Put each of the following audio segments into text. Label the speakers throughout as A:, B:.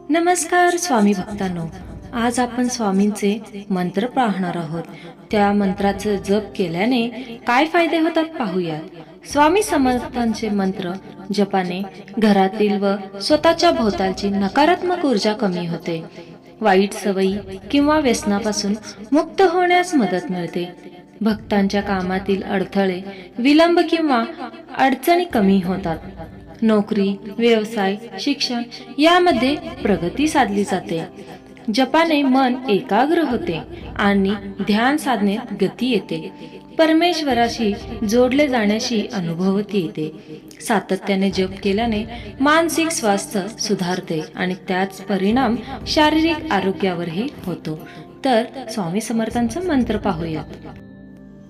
A: नमस्कार स्वामी भक्तांनो, आज आपण स्वामींचे मंत्र पाहणार आहोत. त्या मंत्राचं जप केल्याने काय फायदे होतात पाहूयात. स्वामी समर्थांचे मंत्र जपाने घरातील व स्वतःच्या भोवतालची नकारात्मक ऊर्जा कमी होते, वाईट सवयी किंवा व्यसनापासून मुक्त होण्यास मदत मिळते. भक्तांच्या कामातील अडथळे, विलंब किंवा अडचणी कमी होतात. नोकरी, व्यवसाय, शिक्षण यामध्ये प्रगती साधली जाते. जपाने मन एकाग्र होते आणि ध्यान साधनेत गती येते. परमेश्वराशी जोडले जाण्याची अनुभूती येते. सातत्याने जप केल्याने मानसिक स्वास्थ्य सुधारते आणि त्याच परिणाम शारीरिक आरोग्यावरही होतो. तर स्वामी समर्थांचा मंत्र पाहूयात.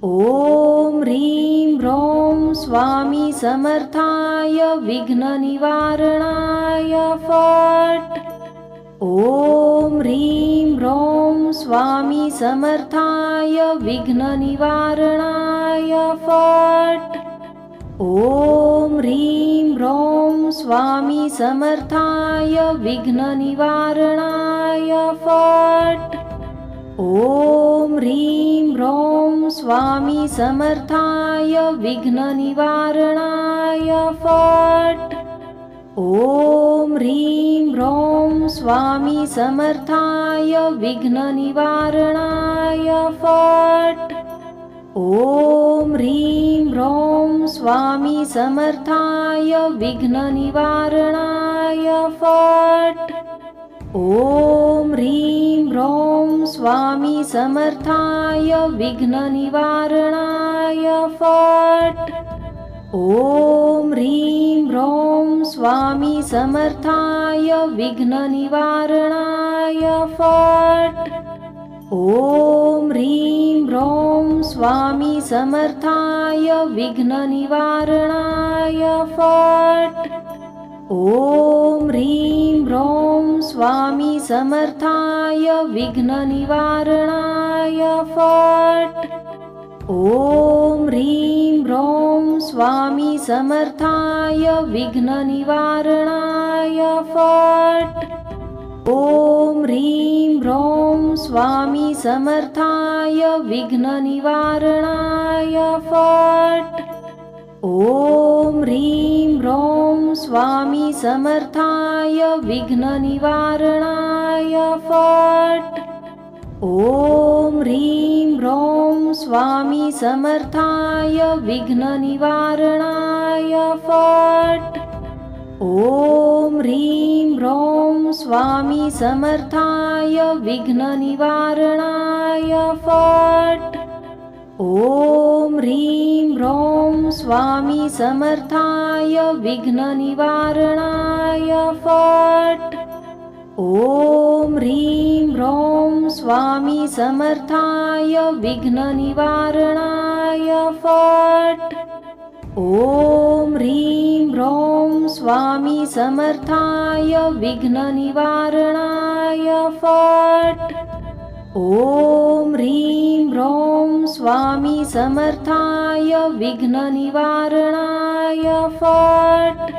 A: ओम ह्रीं ह्रौं स्वामी समर्थाय विघ्न निवारणाय फट. ओम ह्रीं ह्रौं स्वामी समर्थाय विघ्न निवारणाय फट. ओम ह्रीं ह्रौं स्वामी समर्थाय विघ्न निवारणाय फट. ओम ह्रीं ह्रौं स्वामी समर्थाय विघ्न निवारणाय फट. ओम ह्रीं ह्रौं स्वामी समर्थाय विघ्न निवारणाय फट. ओम ह्रीं ह्रौं स्वामी समर्थाय विघ्न निवारणाय फट. ओम ह्रीं ह्रौं स्वामी समर्थाय विघ्न निवारणाय फट. ओम ह्रीं ह्रौं स्वामी समर्थाय विघ्न निवारणाय फट. ओम ह्रीं ह्रौं स्वामी समर्थाय विघ्न निवारणाय फट. ओम ह्रीं ह्रौं स्वामी समर्थाय विघ्न निवारणाय फट. ओम ह्रीं ह्रौं स्वामी समर्थाय विघ्न निवारणाय फट. ओम ह्रीं ह्रौं स्वामी समर्थाय विघ्न निवारणाय फट. ओम ह्रीं ह्रौं स्वामी समर्थाय विघ्न निवारणाय फट. ओम ह्रीं ह्रौं स्वामी समर्थाय विघ्न निवारणाय फट. ओम ह्रीं ह्रौं स्वामी समर्थाय विघ्न निवारणाय फट. ओम ह्रीं ह्रौं स्वामी समर्थाय विघ्न निवारणाय फट. ओम ह्रीं ह्रौं स्वामी समर्थाय विघ्न निवारणाय फट. ओम ह्रीं ह्रौं स्वामी समर्थाय विघ्न निवारणाय फट. ओम ह्रीं ह्रौं स्वामी समर्थाय विघ्न निवारणाय फट.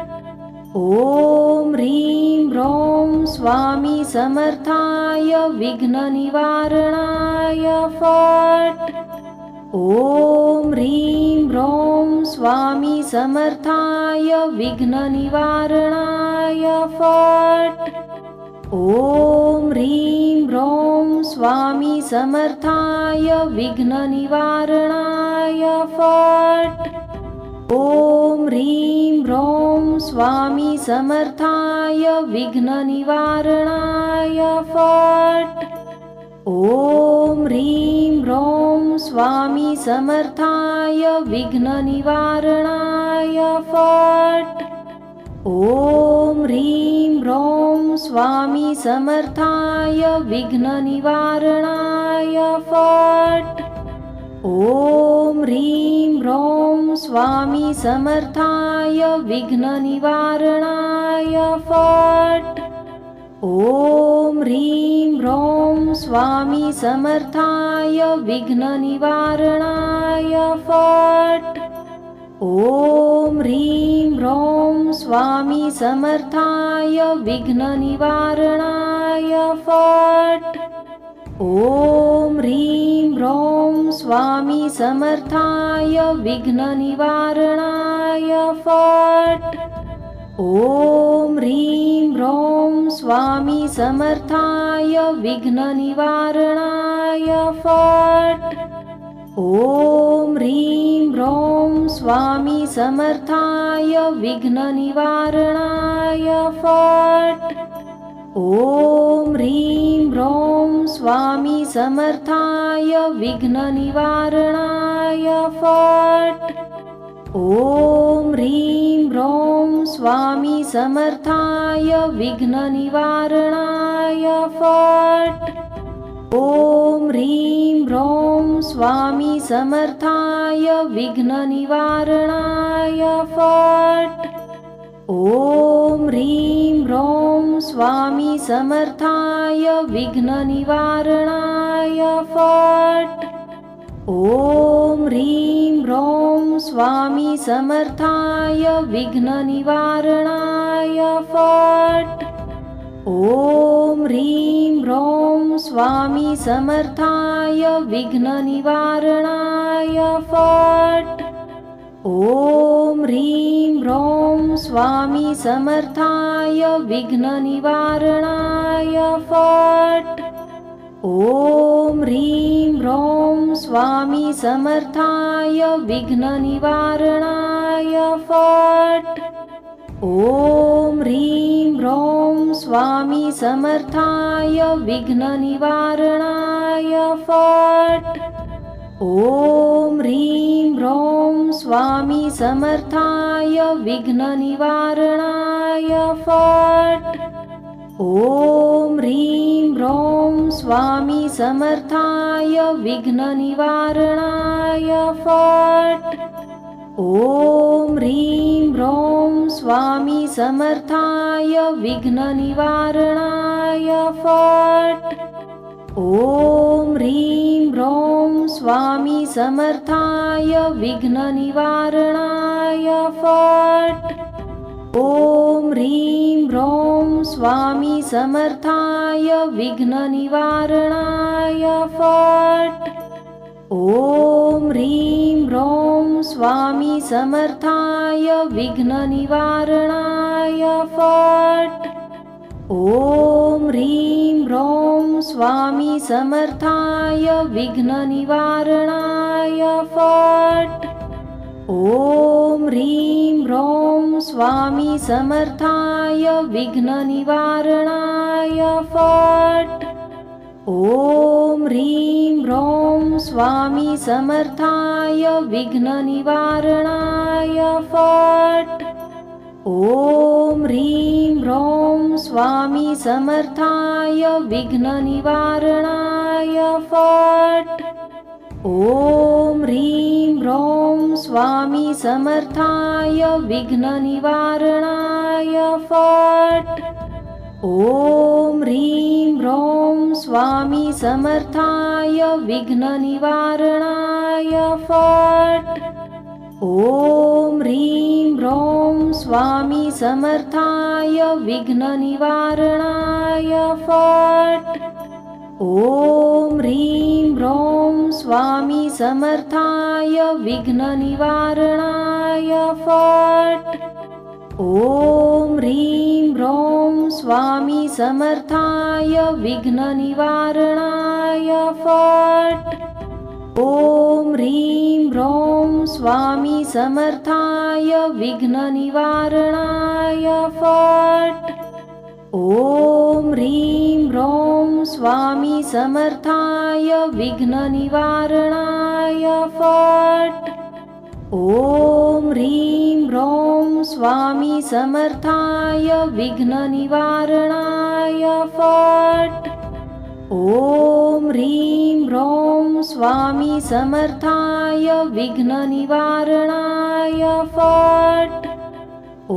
A: ओम ह्रीं ह्रौं स्वामी समर्थाय विघ्न निवारणाय फट. ओम ह्रीं ह्रौं स्वामी समर्थाय विघ्न निवारणाय फट. ओम ह्रीं ह्रौं स्वामी समर्थाय विघ्न निवारणाय फट. ओम ह्रीं ह्रौं स्वामी समर्थाय विघ्न निवारणाय फट. ओम ह्रीं ह्रौं स्वामी समर्थाय विघ्न निवारणाय फट. ओम ह्रीं ह्रौं स्वामी समर्थाय विघ्न निवारणाय फट. ओम ह्रीं ह्रौं स्वामी समर्थाय विघ्न निवारणाय फट. ओम ह्रीं ह्रौं स्वामी समर्थाय विघ्न निवारणाय फट. ॐ ह्रीं ह्रौं स्वामी समर्थाय विघ्ननिवारणाय फट्। ॐ ह्रीं ह्रौं स्वामी समर्थाय विघ्ननिवारणाय फट्। ॐ ह्रीं ह्रौं स्वामी समर्थाय विघ्ननिवारणाय फट्। ॐ ह्रीं ह्रौं स्वामी समर्थाय विघ्ननिवारणाय फट्। ॐ ह्रीं ह्रौं स्वामी समर्थाय विघ्ननिवारणाय फट्। ॐ ह्रीं ह्रौं स्वामी समर्थाय विघ्ननिवारणाय फट्। ॐ ह्रीं ह्रौं स्वामी समर्थाय विघ्ननिवारणाय फट्। ॐ ह्रीं ह्रौं स्वामी समर्थाय विघ्ननिवारणाय फट्। ॐ ह्रीं ह्रौं स्वामी समर्थाय विघ्ननिवारणाय फट्। ॐ ह्रीं ह्रौं स्वामी समर्थाय विघ्ननिवारणाय फट्। ॐ ह्रीं ह्रौं स्वामी समर्थाय विघ्ननिवारणाय फट्। ॐ ह्रीं ह्रौं स्वामी समर्थाय विघ्ननिवारणाय फट्। ॐ ह्रीं ह्रौं स्वामी समर्थाय विघ्ननिवारणाय फट्। ॐ ह्रीं ह्रौं स्वामी समर्थाय विघ्ननिवारणाय फट्। ॐ ह्रीं ह्रौं स्वामी समर्थाय विघ्ननिवारणाय फट्। ॐ ह्रीं ह्रौं स्वामी समर्थाय विघ्ननिवारणाय फट्। ॐ ह्रीं ह्रौं स्वामी समर्थाय विघ्ननिवारणाय फट्। ॐ ह्रीं ह्रौं स्वामी समर्थाय विघ्ननिवारणाय फट्। ॐ ह्रीं ह्रौं स्वामी समर्थाय विघ्ननिवारणाय फट्। ॐ ह्रीं ह्रौं स्वामी समर्थाय विघ्ननिवारणाय फट्। ॐ ह्रीं ह्रौं स्वामी समर्थाय विघ्ननिवारणाय फट्। ॐ ह्रीं ह्रौं स्वामी समर्थाय विघ्ननिवारणाय फट्। ॐ ह्रीं ह्रौं स्वामी समर्थाय विघ्ननिवारणाय फट्। ॐ ह्रीं ह्रौं स्वामी समर्थाय विघ्ननिवारणाय फट्। ॐ ह्रीं ह्रौं स्वामी समर्थाय विघ्ननिवारणाय फट्। ॐ ह्रीं ह्रौं स्वामी समर्थाय विघ्ननिवारणाय फट्। ॐ ह्रीं ह्रौं स्वामी समर्थाय विघ्ननिवारणाय फट्। ॐ ह्रीं ह्रौं स्वामी समर्थाय विघ्ननिवारणाय फट्। ॐ ह्रीं ह्रौं स्वामी समर्थाय विघ्ननिवारणाय फट्। ॐ ह्रीं ह्रौं स्वामी समर्थाय विघ्ननिवारणाय फट्। ॐ ह्रीं ह्रौं स्वामी समर्थाय विघ्ननिवारणाय फट्। ॐ ह्रीं ह्रौं स्वामी समर्थाय विघ्ननिवारणाय फट्। ॐ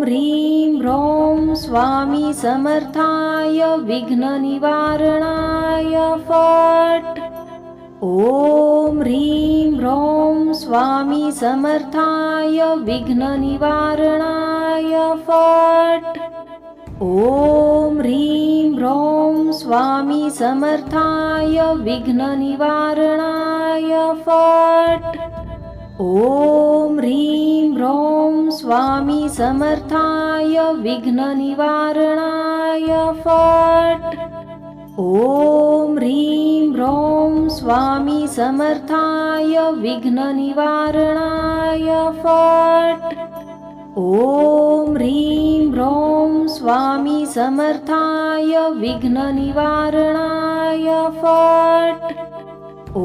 A: ह्रीं ह्रौं स्वामी समर्थाय विघ्ननिवारणाय फट्। ॐ ह्रीं ह्रौं स्वामी समर्थाय विघ्ननिवारणाय फट्। ॐ ह्रीं ह्रौं स्वामी समर्थाय विघ्ननिवारणाय फट्। ॐ ह्रीं ह्रौं स्वामी समर्थाय विघ्ननिवारणाय फट्। ॐ ह्रीं ह्रौं स्वामी समर्थाय विघ्ननिवारणाय फट्। ॐ ह्रीं ह्रौं स्वामी समर्थाय विघ्ननिवारणाय फट्। ॐ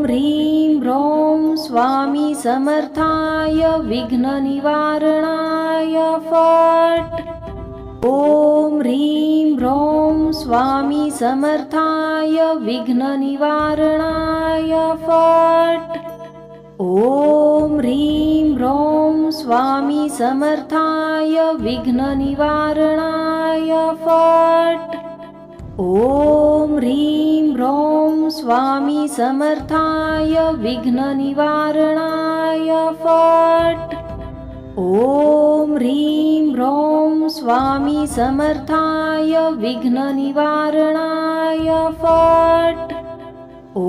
A: ह्रीं ह्रौं स्वामी समर्थाय विघ्ननिवारणाय फट्। ॐ ह्रीं ह्रौं स्वामी समर्थाय विघ्ननिवारणाय फट्। ॐ ह्रीं ह्रौं स्वामी समर्थाय विघ्ननिवारणाय फट्। ॐ ह्रीं ह्रौं स्वामी समर्थाय विघ्ननिवारणाय फट्। ॐ ह्रीं ह्रौं स्वामी समर्थाय विघ्ननिवारणाय फट्। ॐ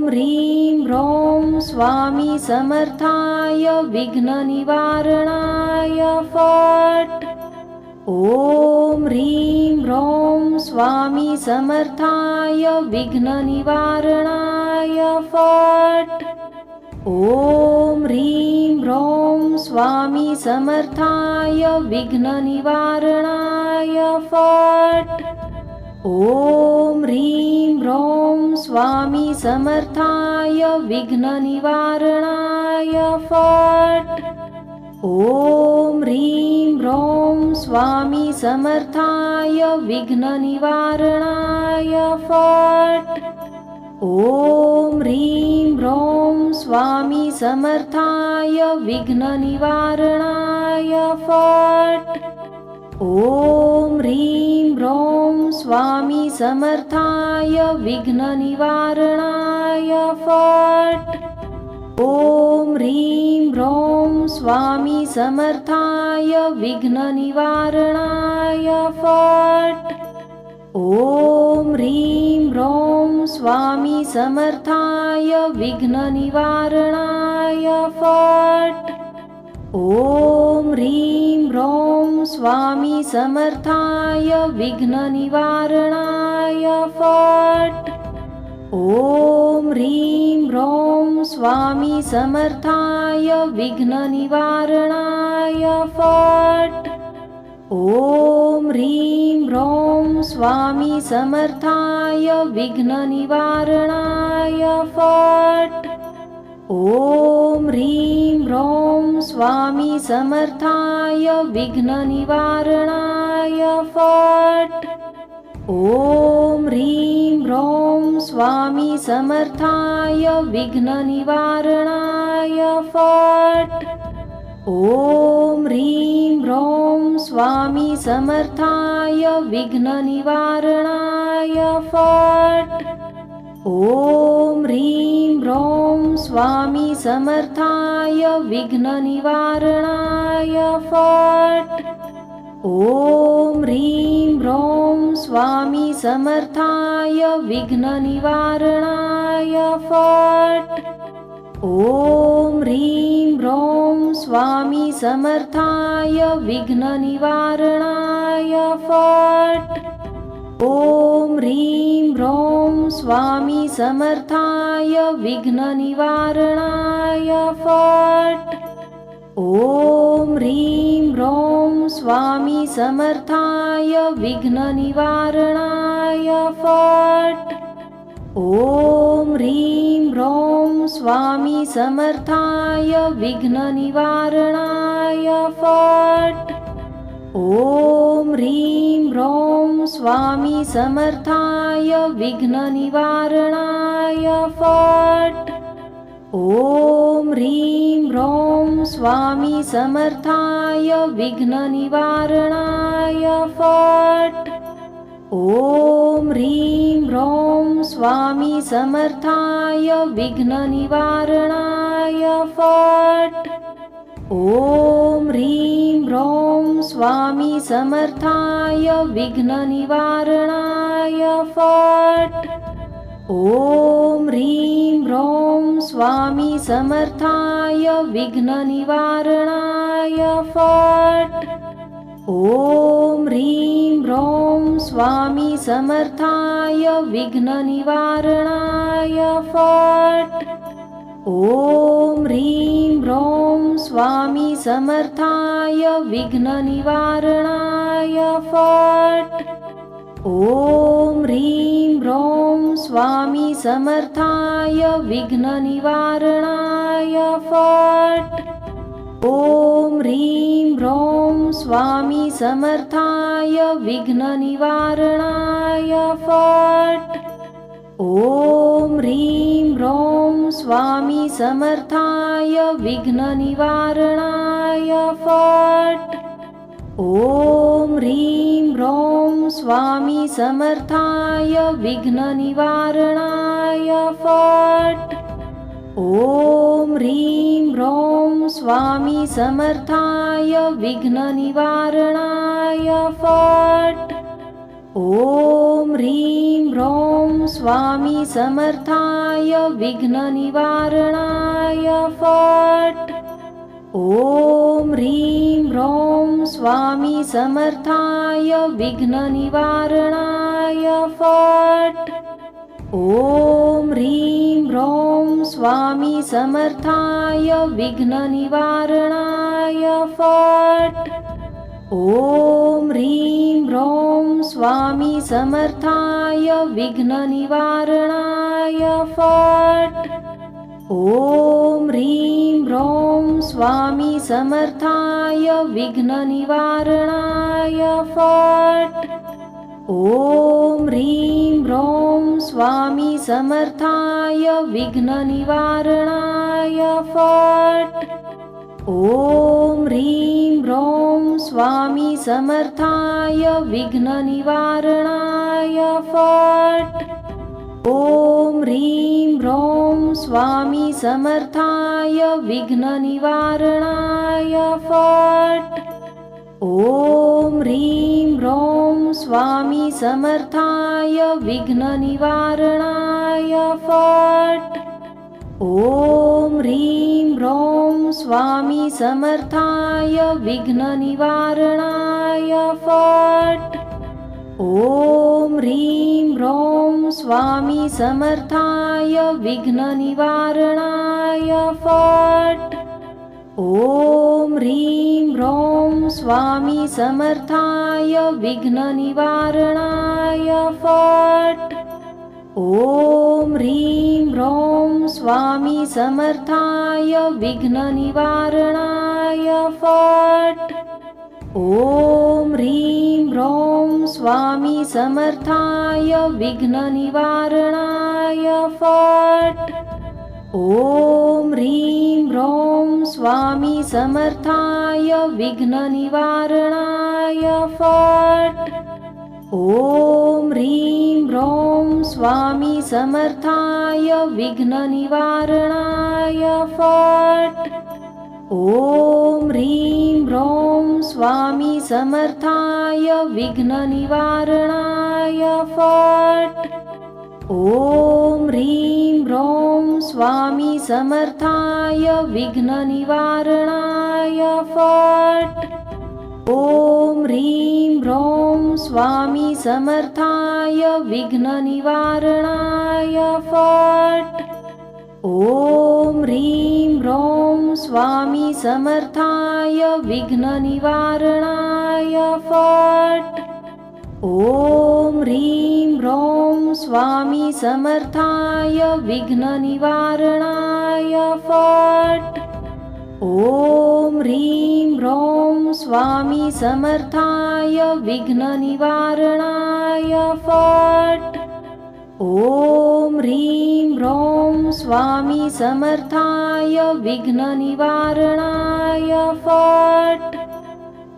A: ह्रीं ह्रौं स्वामी समर्थाय विघ्ननिवारणाय फट्। ॐ ह्रीं ह्रौं स्वामी समर्थाय विघ्ननिवारणाय फट्। ॐ ह्रीं ह्रौं स्वामी समर्थाय विघ्ननिवारणाय फट्। ॐ ह्रीं ह्रौं स्वामी समर्थाय विघ्ननिवारणाय फट्। ॐ ह्रीं ह्रौं स्वामी समर्थाय विघ्ननिवारणाय फट्। ॐ ह्रीं ह्रौं स्वामी समर्थाय विघ्ननिवारणाय फट्। ॐ ह्रीं ह्रौं स्वामी समर्थाय विघ्ननिवारणाय फट्। ॐ ह्रीं ह्रौं स्वामी समर्थाय विघ्ननिवारणाय फट्। ॐ ह्रीं ह्रौं स्वामी समर्थाय विघ्ननिवारणाय फट्। ॐ ह्रीं ह्रौं स्वामी समर्थाय विघ्ननिवारणाय फट्। ॐ ह्रीं ह्रौं स्वामी समर्थाय विघ्ननिवारणाय फट्। ॐ ह्रीं ह्रौं स्वामी समर्थाय विघ्ननिवारणाय फट्। ॐ ह्रीं ह्रौं स्वामी समर्थाय विघ्ननिवारणाय फट्। ॐ ह्रीं ह्रौं स्वामी समर्थाय विघ्ननिवारणाय फट्। ॐ ह्रीं ह्रौं स्वामी समर्थाय विघ्ननिवारणाय फट्। ॐ ह्रीं ह्रौं स्वामी समर्थाय विघ्ननिवारणाय फट्। ॐ ह्रीं ह्रौं स्वामी समर्थाय विघ्ननिवारणाय फट्। ॐ ह्रीं ह्रौं स्वामी समर्थाय विघ्ननिवारणाय फट्। ॐ ह्रीं ह्रौं स्वामी समर्थाय विघ्ननिवारणाय फट्। ॐ ह्रीं ह्रौं स्वामी समर्थाय विघ्ननिवारणाय फट्। ॐ ह्रीं ह्रौं स्वामी समर्थाय विघ्ननिवारणाय फट्। ॐ ह्रीं ह्रौं स्वामी समर्थाय विघ्ननिवारणाय फट्। ॐ ह्रीं ह्रौं स्वामी समर्थाय विघ्ननिवारणाय फट्। ॐ ह्रीं ह्रौं स्वामी समर्थाय विघ्ननिवारणाय फट्। ॐ ह्रीं ह्रौं स्वामी समर्थाय विघ्ननिवारणाय फट्। ॐ ह्रीं ह्रौं स्वामी समर्थाय विघ्ननिवारणाय फट्। ॐ ह्रीं ह्रौं स्वामी समर्थाय विघ्ननिवारणाय फट्। ॐ ह्रीं ह्रौं स्वामी समर्थाय विघ्ननिवारणाय फट्। ॐ ह्रीं ह्रौं स्वामी समर्थाय विघ्ननिवारणाय फट्। ॐ ह्रीं ह्रौं स्वामी समर्थाय विघ्ननिवारणाय फट्। ॐ ह्रीं ह्रौं स्वामी समर्थाय विघ्ननिवारणाय फट्। ॐ ह्रीं ह्रौं स्वामी समर्थाय विघ्ननिवारणाय फट्। ॐ ह्रीं ह्रौं स्वामी समर्थाय विघ्ननिवारणाय फट्। ॐ ह्रीं ह्रौं स्वामी समर्थाय विघ्ननिवारणाय फट्। ॐ ह्रीं ह्रौं स्वामी समर्थाय विघ्ननिवारणाय फट्। ॐ ह्रीं ह्रौं स्वामी समर्थाय विघ्ननिवारणाय फट्। ॐ ह्रीं ह्रौं स्वामी समर्थाय विघ्ननिवारणाय फट्। ॐ ह्रीं ह्रौं स्वामी समर्थाय विघ्ननिवारणाय फट्। ॐ ह्रीं ह्रौं स्वामी समर्थाय विघ्ननिवारणाय फट्। ॐ ह्रीं ह्रौं स्वामी समर्थाय विघ्ननिवारणाय फट्। ॐ ह्रीं ह्रौं स्वामी समर्थाय विघ्ननिवारणाय फट्। ॐ ह्रीं ह्रौं स्वामी समर्थाय विघ्ननिवारणाय फट्। ॐ ह्रीं ह्रौं स्वामी समर्थाय विघ्ननिवारणाय फट्। ॐ ह्रीं ह्रौं स्वामी समर्थाय विघ्ननिवारणाय फट्। ॐ ह्रीं ह्रौं स्वामी समर्थाय विघ्ननिवारणाय फट्। ॐ ह्रीं ह्रौं स्वामी समर्थाय विघ्ननिवारणाय फट्। ॐ ह्रीं ह्रौं स्वामी समर्थाय विघ्ननिवारणाय फट्। ॐ ह्रीं ह्रौं स्वामी समर्थाय विघ्ननिवारणाय फट्। ॐ ह्रीं ह्रौं स्वामी समर्थाय विघ्ननिवारणाय फट्। ॐ ह्रीं ह्रौं स्वामी समर्थाय विघ्ननिवारणाय फट्। ॐ ह्रीं ह्रौं स्वामी समर्थाय विघ्ननिवारणाय फट्। ॐ ह्रीं ह्रौं स्वामी समर्थाय विघ्ननिवारणाय फट्। ॐ ह्रीं ह्रौं स्वामी समर्थाय विघ्ननिवारणाय फट्। ॐ ह्रीं ह्रौं स्वामी समर्थाय विघ्ननिवारणाय फट्। ॐ ह्रीं ह्रौं स्वामी समर्थाय विघ्ननिवारणाय फट्। ॐ ह्रीं ह्रौं स्वामी समर्थाय विघ्ननिवारणाय फट्।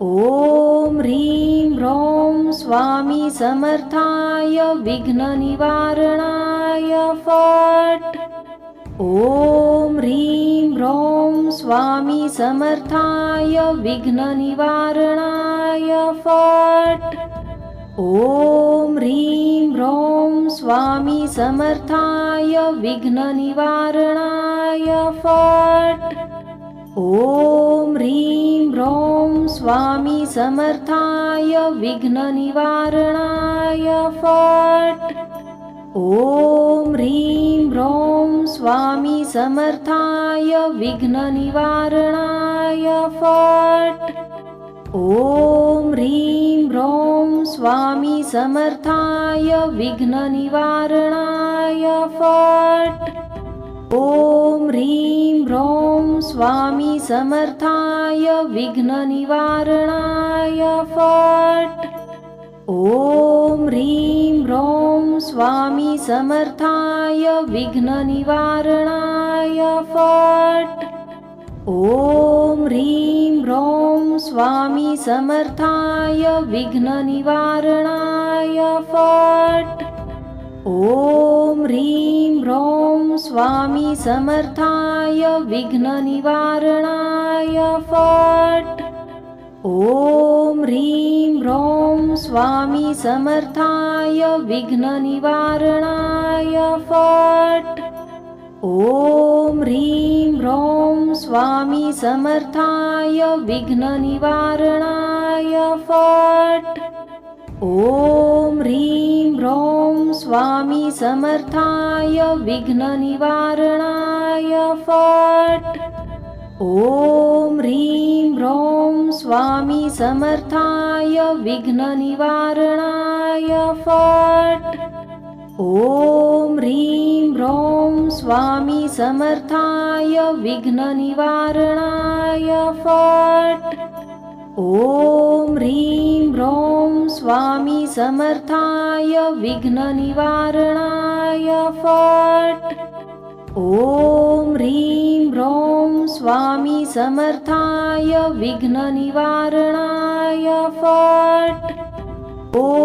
A: ॐ ह्रीं ह्रौं स्वामी समर्थाय विघ्ननिवारणाय फट्। ॐ ह्रीं ह्रौं स्वामी समर्थाय विघ्ननिवारणाय फट्। ॐ ह्रीं ह्रौं स्वामी समर्थाय विघ्ननिवारणाय फट्। ॐ ह्रीं ह्रौं स्वामी समर्थाय विघ्ननिवारणाय फट्। ॐ ह्रीं ह्रौं स्वामी समर्थाय विघ्ननिवारणाय फट्। ॐ ह्रीं ह्रौं स्वामी समर्थाय विघ्ननिवारणाय फट्। ॐ ह्रीं ह्रौं स्वामी समर्थाय विघ्ननिवारणाय फट्। ॐ ह्रीं ह्रौं स्वामी समर्थाय विघ्ननिवारणाय फट्। ॐ ह्रीं ह्रौं स्वामी समर्थाय विघ्ननिवारणाय फट्। ॐ ह्रीं ह्रौं स्वामी समर्थाय विघ्ननिवारणाय फट्। ॐ ह्रीं ह्रौं स्वामी समर्थाय विघ्ननिवारणाय फट्। ॐ ह्रीं ह्रौं स्वामी समर्थाय विघ्ननिवारणाय फट्। ॐ ह्रीं ह्रौं स्वामी समर्थाय विघ्ननिवारणाय फट्। ॐ ह्रीं ह्रौं स्वामी समर्थाय विघ्ननिवारणाय फट्। ॐ ह्रीं ह्रौं स्वामी समर्थाय विघ्ननिवारणाय फट्। ॐ ह्रीं ह्रौं स्वामी समर्थाय विघ्ननिवारणाय फट्। ॐ ह्रीं ह्रौं स्वामी समर्थाय विघ्ननिवारणाय फट्। ॐ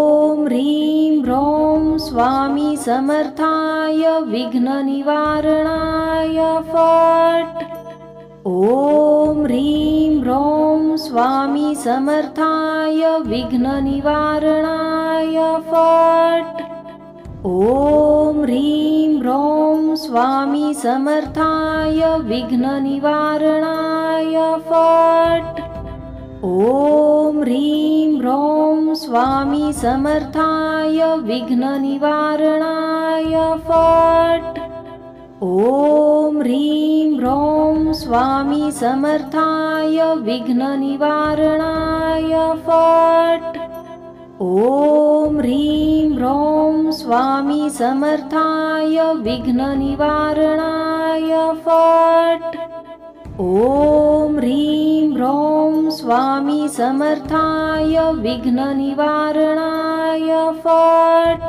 A: ह्रीं ह्रौं स्वामी समर्थाय विघ्ननिवारणाय फट्। ॐ ह्रीं ह्रौं स्वामी समर्थाय विघ्ननिवारणाय फट्। ॐ ह्रीं ह्रौं स्वामी समर्थाय विघ्ननिवारणाय फट्। ॐ ह्रीं ह्रौं स्वामी समर्थाय विघ्ननिवारणाय फट्। ॐ ह्रीं ह्रौं स्वामी समर्थाय विघ्ननिवारणाय फट्। ॐ ह्रीं ह्रौं स्वामी समर्थाय विघ्ननिवारणाय फट्। ॐ ह्रीं ह्रौं स्वामी समर्थाय विघ्ननिवारणाय फट्।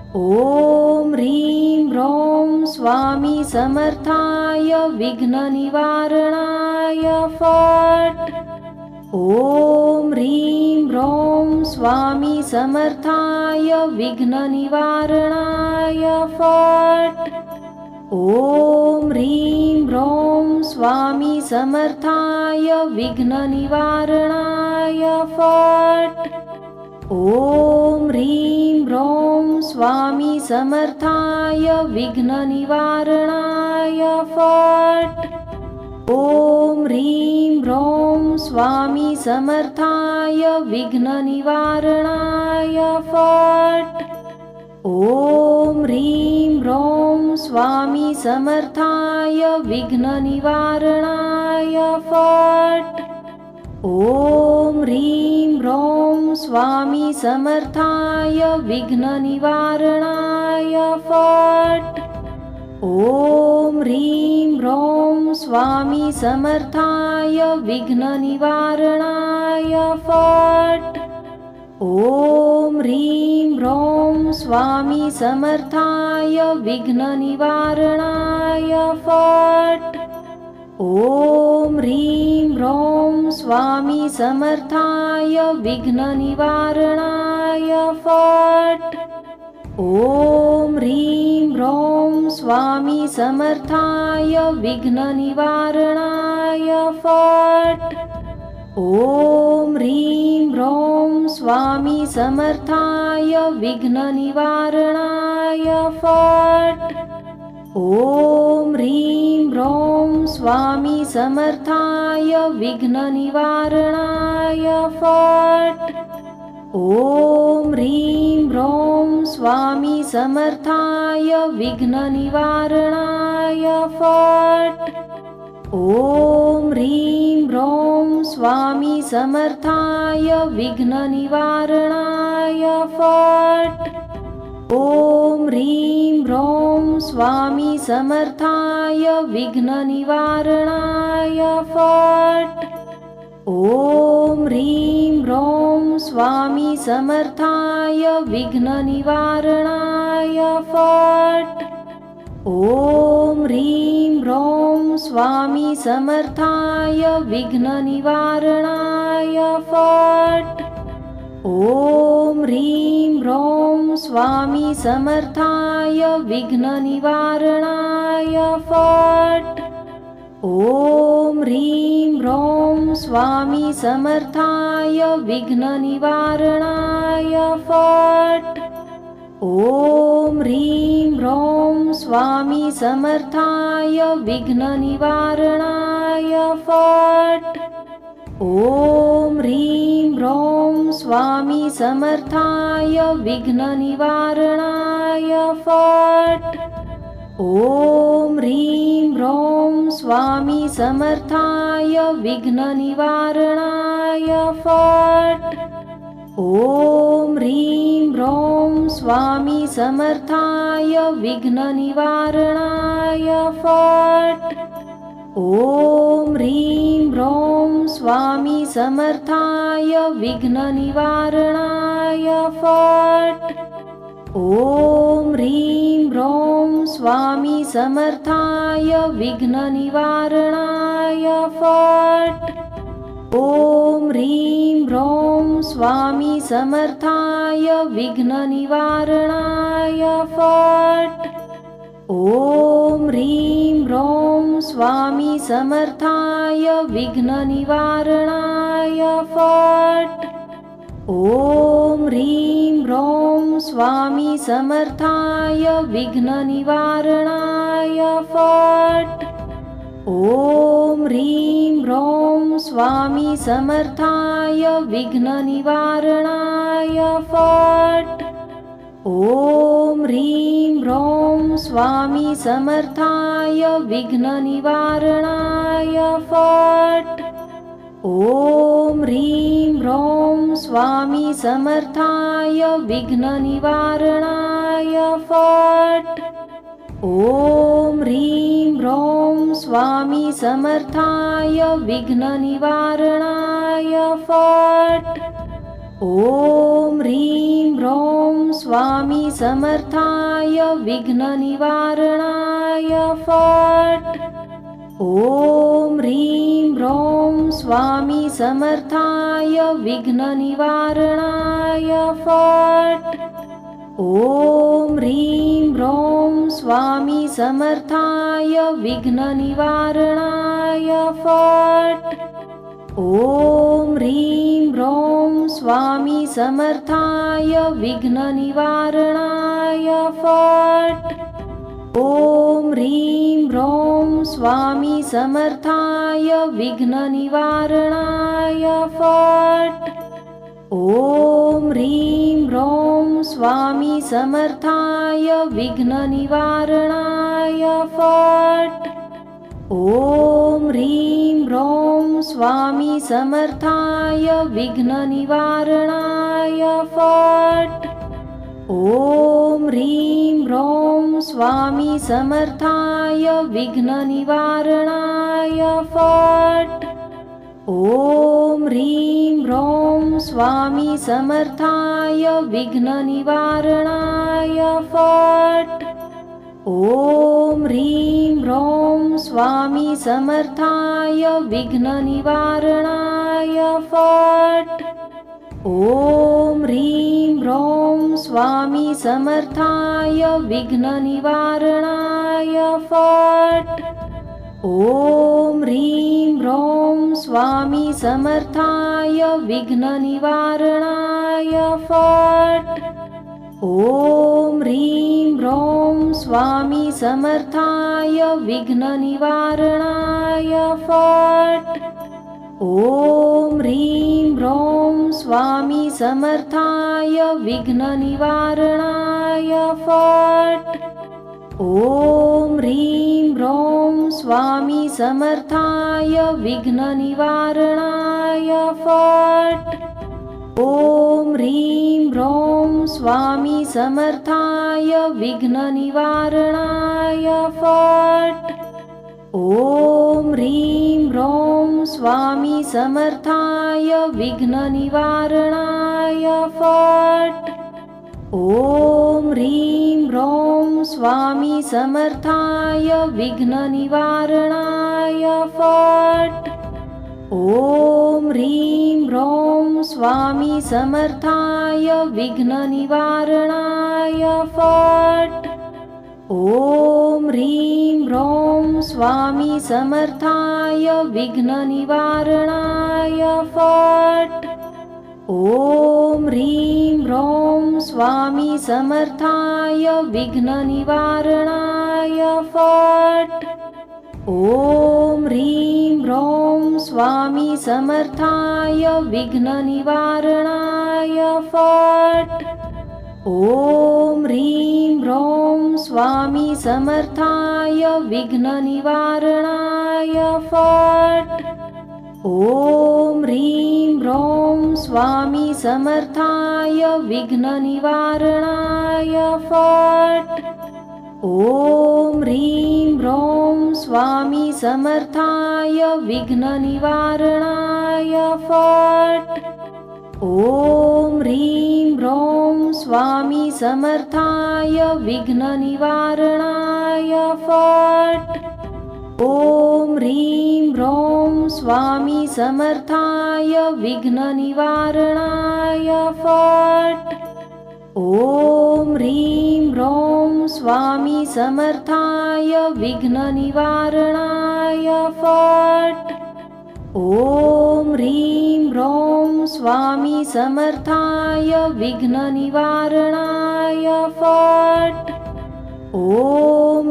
A: ॐ ह्रीं ह्रौं स्वामी समर्थाय विघ्ननिवारणाय फट्। ॐ ह्रीं ह्रौं स्वामी समर्थाय विघ्ननिवारणाय फट्। ॐ ह्रीं ह्रौं स्वामी समर्थाय विघ्ननिवारणाय फट्। ॐ ह्रीं ह्रौं स्वामी समर्थाय विघ्ननिवारणाय फट्। ॐ ह्रीं ह्रौं स्वामी समर्थाय विघ्ननिवारणाय फट्। ॐ ह्रीं ह्रौं स्वामी समर्थाय विघ्ननिवारणाय फट्। ॐ ह्रीं ह्रौं स्वामी समर्थाय विघ्ननिवारणाय फट्। ॐ ह्रीं ह्रौं स्वामी समर्थाय विघ्ननिवारणाय फट्। ॐ ह्रीं ह्रौं स्वामी समर्थाय विघ्ननिवारणाय फट्। ॐ ह्रीं ह्रौं स्वामी समर्थाय विघ्ननिवारणाय फट्। ॐ ह्रीं ह्रौं स्वामी समर्थाय विघ्ननिवारणाय फट्। ॐ ह्रीं ह्रौं स्वामी समर्थाय विघ्ननिवारणाय फट्। ॐ ह्रीं ह्रौं स्वामी समर्थाय विघ्ननिवारणाय फट्। ॐ ह्रीं ह्रौं स्वामी समर्थाय विघ्ननिवारणाय फट्। ॐ ह्रीं ह्रौं स्वामी समर्थाय विघ्ननिवारणाय फट्। ॐ ह्रीं ह्रौं स्वामी समर्थाय विघ्ननिवारणाय फट्। ॐ ह्रीं ह्रौं स्वामी समर्थाय विघ्ननिवारणाय फट्। ॐ ह्रीं ह्रौं स्वामी समर्थाय विघ्ननिवारणाय फट्। ॐ ह्रीं ह्रौं स्वामी समर्थाय विघ्ननिवारणाय फट्। ॐ ह्रीं ह्रौं स्वामी समर्थाय विघ्ननिवारणाय फट्। ॐ ह्रीं ह्रौं स्वामी समर्थाय विघ्ननिवारणाय फट्। ॐ ह्रीं ह्रौं स्वामी समर्थाय विघ्ननिवारणाय फट्। ॐ ह्रीं ह्रौं स्वामी समर्थाय विघ्ननिवारणाय फट्। ॐ ह्रीं ह्रौं स्वामी समर्थाय विघ्ननिवारणाय फट्। ॐ ह्रीं ह्रौं स्वामी समर्थाय विघ्ननिवारणाय फट्। ॐ ह्रीं ह्रौं स्वामी समर्थाय विघ्ननिवारणाय फट्। ॐ ह्रीं ह्रौं स्वामी समर्थाय विघ्ननिवारणाय फट्। ॐ ह्रीं ह्रौं स्वामी समर्थाय विघ्ननिवारणाय फट्। ॐ ह्रीं ह्रौं स्वामी समर्थाय विघ्ननिवारणाय फट्। ॐ ह्रीं ह्रौं स्वामी समर्थाय विघ्ननिवारणाय फट्। ॐ ह्रीं ह्रौं स्वामी समर्थाय विघ्ननिवारणाय फट्। ॐ ह्रीं ह्रौं स्वामी समर्थाय विघ्ननिवारणाय फट्। ॐ ह्रीं ह्रौं स्वामी समर्थाय विघ्ननिवारणाय फट्। ॐ ह्रीं ह्रौं स्वामी समर्थाय विघ्ननिवारणाय फट्। ॐ ह्रीं ह्रौं स्वामी समर्थाय विघ्ननिवारणाय फट्। ॐ ह्रीं ह्रौं स्वामी समर्थाय विघ्ननिवारणाय फट्। ॐ ह्रीं ह्रौं स्वामी समर्थाय विघ्ननिवारणाय फट्। ॐ ह्रीं ह्रौं स्वामी समर्थाय विघ्ननिवारणाय फट्। ॐ ह्रीं ह्रौं स्वामी समर्थाय विघ्ननिवारणाय फट्। ॐ ह्रीं ह्रौं स्वामी समर्थाय विघ्ननिवारणाय फट्। ॐ ह्रीं ह्रौं स्वामी समर्थाय विघ्ननिवारणाय फट्। ॐ ह्रीं ह्रौं स्वामी समर्थाय विघ्ननिवारणाय फट्। ॐ ह्रीं ह्रौं स्वामी समर्थाय विघ्ननिवारणाय फट्। ॐ ह्रीं ह्रौं स्वामी समर्थाय विघ्ननिवारणाय फट्। ॐ ह्रीं ह्रौं स्वामी समर्थाय विघ्ननिवारणाय फट्। ॐ ह्रीं ह्रौं स्वामी समर्थाय विघ्ननिवारणाय फट्। ॐ ह्रीं ह्रौं स्वामी समर्थाय विघ्ननिवारणाय फट्। ॐ ह्रीं ह्रौं स्वामी समर्थाय विघ्ननिवारणाय फट्। ॐ ह्रीं ह्रौं स्वामी समर्थाय विघ्ननिवारणाय फट्। ॐ ह्रीं ह्रौं स्वामी समर्थाय विघ्ननिवारणाय फट्। ॐ ह्रीं ह्रौं स्वामी समर्थाय विघ्ननिवारणाय फट्। ॐ ह्रीं ह्रौं स्वामी समर्थाय विघ्ननिवारणाय फट्। ॐ ह्रीं ह्रौं स्वामी समर्थाय विघ्ननिवारणाय फट्। ॐ ह्रीं ह्रौं स्वामी समर्थाय विघ्ननिवारणाय फट्। ॐ ह्रीं ह्रौं स्वामी समर्थाय विघ्ननिवारणाय फट्। ॐ ह्रीं ह्रौं स्वामी समर्थाय विघ्ननिवारणाय फट्। ॐ ह्रीं ह्रौं स्वामी समर्थाय विघ्ननिवारणाय फट्। ॐ ह्रीं ह्रौं स्वामी समर्थाय विघ्ननिवारणाय फट्। ॐ ह्रीं ह्रौं स्वामी समर्थाय विघ्ननिवारणाय फट्। ॐ ह्रीं ह्रौं स्वामी समर्थाय विघ्ननिवारणाय फट्। ॐ ह्रीं ह्रौं स्वामी समर्थाय विघ्ननिवारणाय फट्। ॐ ह्रीं ह्रौं स्वामी समर्थाय विघ्ननिवारणाय फट्। ॐ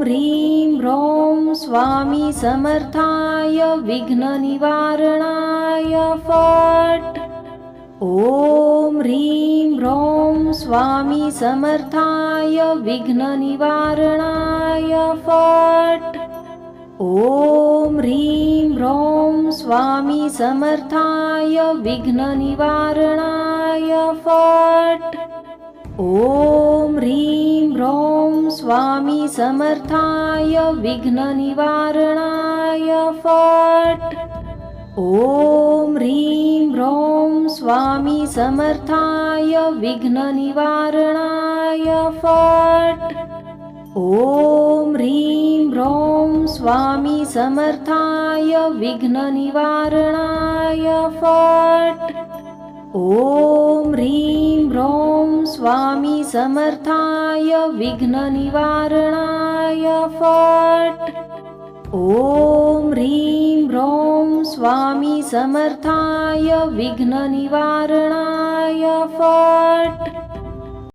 A: ह्रीं ह्रौं स्वामी समर्थाय विघ्ननिवारणाय फट्। ॐ ह्रीं ह्रौं स्वामी समर्थाय विघ्ननिवारणाय फट्। ॐ ह्रीं ह्रौं स्वामी समर्थाय विघ्ननिवारणाय फट्। ॐ ह्रीं ह्रौं स्वामी समर्थाय विघ्ननिवारणाय फट्। ॐ ह्रीं ह्रौं स्वामी समर्थाय विघ्ननिवारणाय फट्। ॐ ह्रीं ह्रौं स्वामी समर्थाय विघ्ननिवारणाय फट्। ॐ ह्रीं ह्रौं स्वामी समर्थाय विघ्ननिवारणाय फट्। ॐ ह्रीं ह्रौं स्वामी समर्थाय विघ्ननिवारणाय फट्।